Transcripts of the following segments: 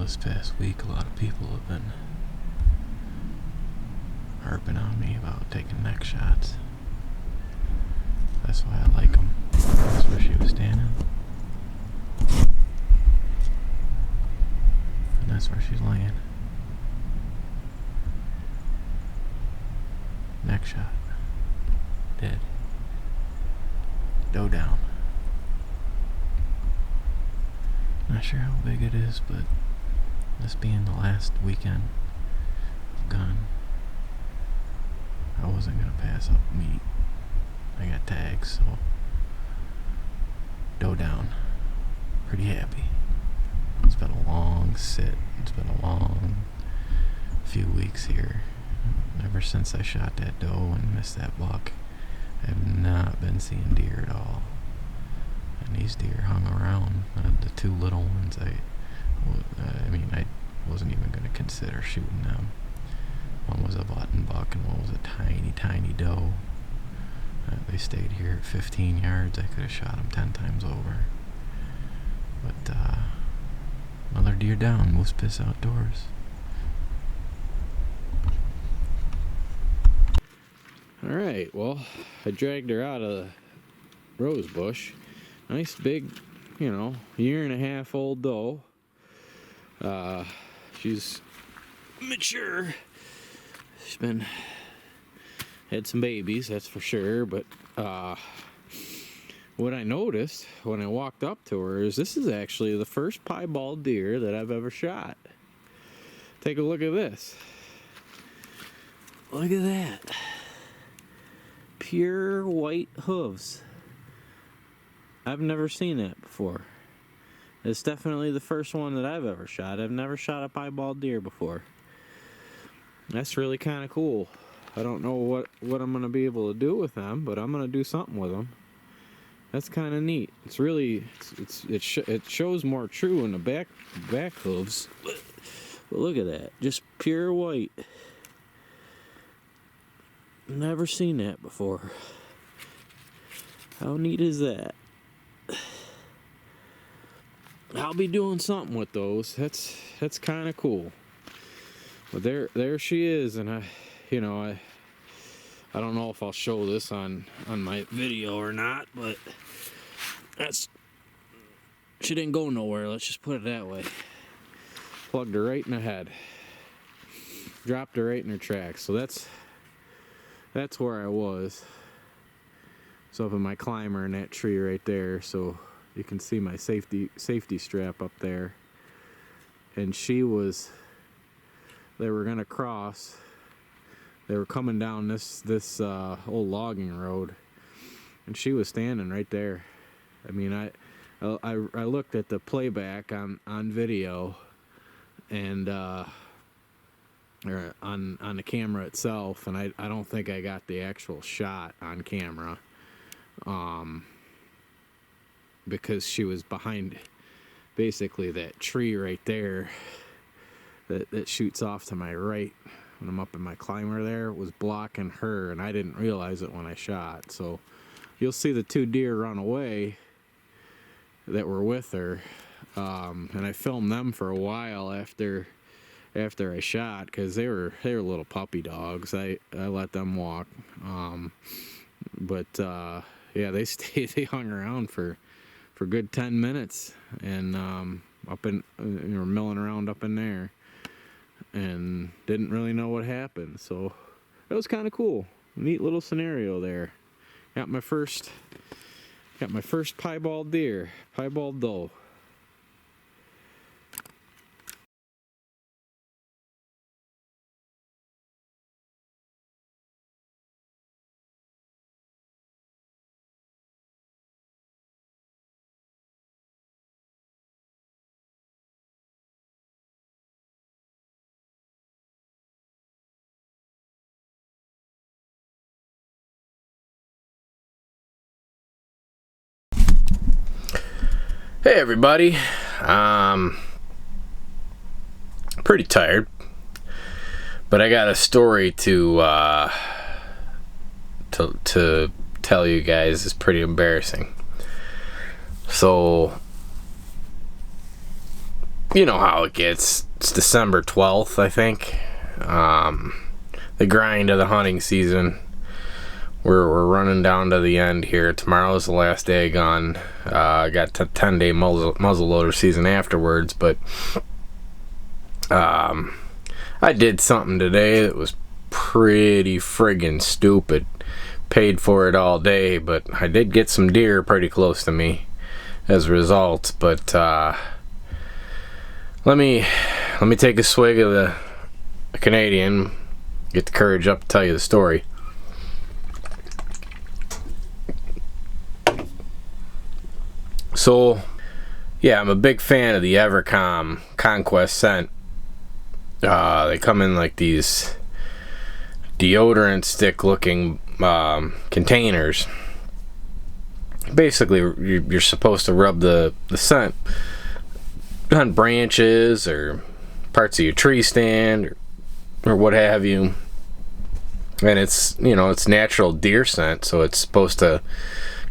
this past week a lot of people have been harping on me about taking neck shots. That's why I like them. That's where she was standing. And that's where she's laying. Neck shot. Dead. Doe down. Not sure how big it is, but this being the last weekend of gun, I wasn't gonna pass up meat. I got tags, so doe down. Pretty happy. It's been a long sit. It's been a long few weeks here. Ever since I shot that doe and missed that buck, I have not been seeing deer at all. And these deer hung around. The two little ones, I wasn't even going to consider shooting them. One was a button buck and one was a tiny, tiny doe. They stayed here at 15 yards. I could have shot them 10 times over. But another deer down. Moose Piss Outdoors. Alright, well, I dragged her out of the rose bush. Nice big, year and a half old doe. She's mature. She's had some babies, that's for sure, but what I noticed when I walked up to her is this is actually the first piebald deer that I've ever shot. Take a look at this. Look at that. Pure white hooves. I've never seen that before. It's definitely the first one that I've ever shot. I've never shot a piebald deer before. That's really kind of cool. I don't know what I'm going to be able to do with them, but I'm going to do something with them. That's kind of neat. It's really, it shows more true in the back hooves. But look at that. Just pure white. Never seen that before. How neat is that? I'll be doing something with those. That's kind of cool. But there she is, and I don't know if I'll show this on my video or not, but she didn't go nowhere. Let's just put it that way. Plugged her right in the head. Dropped her right in her tracks. So that's where I was. So up in my climber in that tree right there, so you can see my safety strap up there. And they were gonna cross. They were coming down this old logging road, and she was standing right there. I mean, I looked at the playback on video, and or on the camera itself, and I don't think I got the actual shot on camera, because she was behind basically that tree right there that shoots off to my right. When I'm up in my climber there, it was blocking her, and I didn't realize it when I shot. So you'll see the two deer run away that were with her, and I filmed them for a while after I shot, because they were little puppy dogs. I let them walk, but yeah, they hung around for a good 10 minutes, and were milling around up in there, and didn't really know what happened. So that was kind of cool. Neat little scenario there. Got my first piebald deer, piebald doe. Hey everybody, pretty tired, but I got a story to tell you guys. It's pretty embarrassing. So you know how it gets. It's December 12th, I think. The grind of the hunting season. We're running down to the end here. Tomorrow's the last day gone. I got 10-day muzzleloader season afterwards, but I did something today that was pretty friggin' stupid. Paid for it all day, but I did get some deer pretty close to me as a result. But let me take a swig of the Canadian, get the courage up to tell you the story. So, yeah, I'm a big fan of the Evercom Conquest scent. They come in like these deodorant stick looking containers. Basically, you're supposed to rub the scent on branches or parts of your tree stand or what have you. And it's, you know, it's natural deer scent, so it's supposed to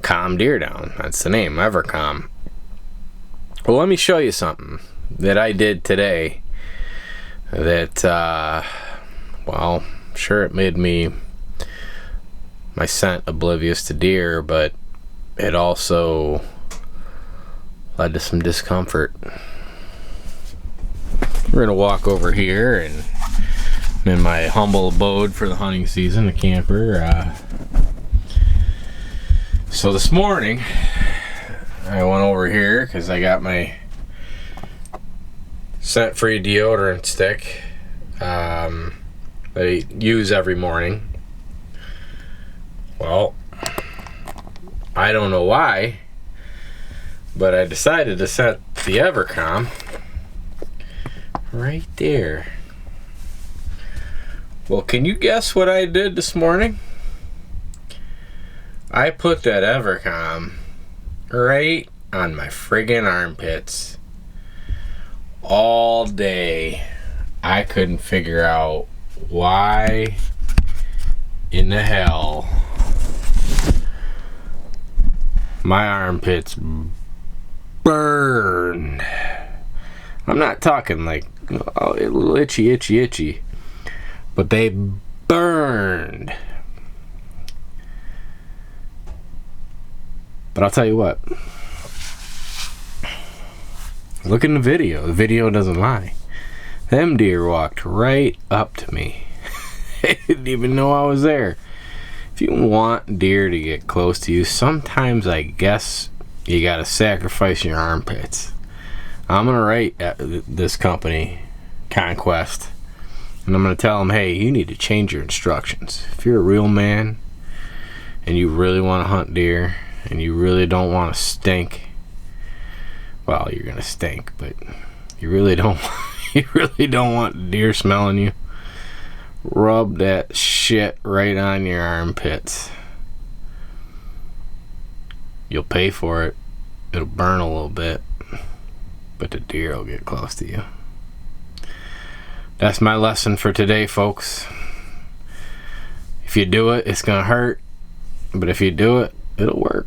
calm deer down. That's the name, Evercom. Well, let me show you something that I did today that, well, sure, it made my scent oblivious to deer, but it also led to some discomfort. We're gonna walk over here, and I'm in my humble abode for the hunting season, the camper. So this morning I went over here because I got my scent-free deodorant stick that I use every morning. Well, I don't know why, but I decided to set the Evercom right there. Well, can you guess what I did this morning? I put that Evercom right on my friggin' armpits all day. I couldn't figure out why in the hell my armpits burned. I'm not talking like a little itchy, but they burned. But I'll tell you what, look in the video. The video doesn't lie. Them deer walked right up to me. They didn't even know I was there. If you want deer to get close to you, sometimes I guess you gotta sacrifice your armpits. I'm gonna write at this company, Conquest, and I'm gonna tell them, hey, you need to change your instructions. If you're a real man and you really want to hunt deer and you really don't want to stink, well, you're gonna stink, but you really don't want deer smelling you. Rub that shit right on your armpits. You'll pay for it. It'll burn a little bit, but the deer will get close to you. That's my lesson for today, folks. If you do it, it's gonna hurt, but if you do it, it'll work.